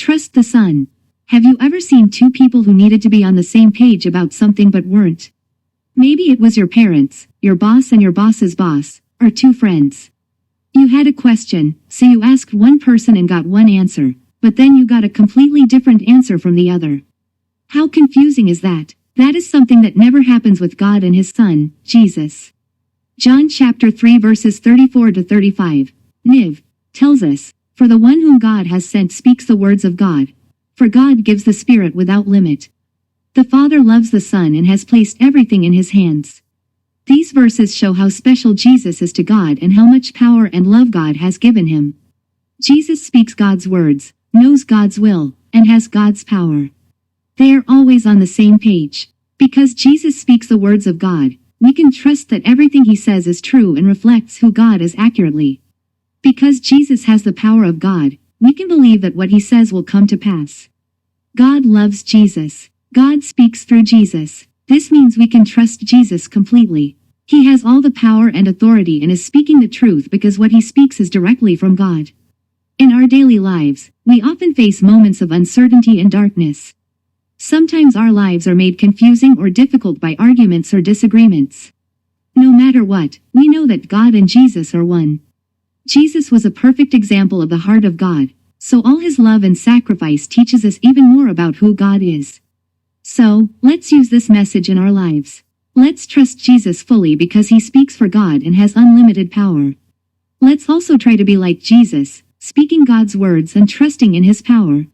Trust the Son. Have you ever seen two people who needed to be on the same page about something but weren't? Maybe it was your parents, your boss and your boss's boss, or two friends. You had a question, so you asked one person and got one answer, but then you got a completely different answer from the other. How confusing is that? That is something that never happens with God and His Son, Jesus. John chapter 3 verses 34 to 35. Niv tells us, "For the one whom God has sent speaks the words of God. For God gives the Spirit without limit. The Father loves the Son and has placed everything in His hands." These verses show how special Jesus is to God and how much power and love God has given Him. Jesus speaks God's words, knows God's will, and has God's power. They are always on the same page. Because Jesus speaks the words of God, we can trust that everything He says is true and reflects who God is accurately. Because Jesus has the power of God, we can believe that what He says will come to pass. God loves Jesus. God speaks through Jesus. This means we can trust Jesus completely. He has all the power and authority and is speaking the truth because what He speaks is directly from God. In our daily lives, we often face moments of uncertainty and darkness. Sometimes our lives are made confusing or difficult by arguments or disagreements. No matter what, we know that God and Jesus are one. Jesus was a perfect example of the heart of God, so all His love and sacrifice teaches us even more about who God is. So, let's use this message in our lives. Let's trust Jesus fully because He speaks for God and has unlimited power. Let's also try to be like Jesus, speaking God's words and trusting in His power.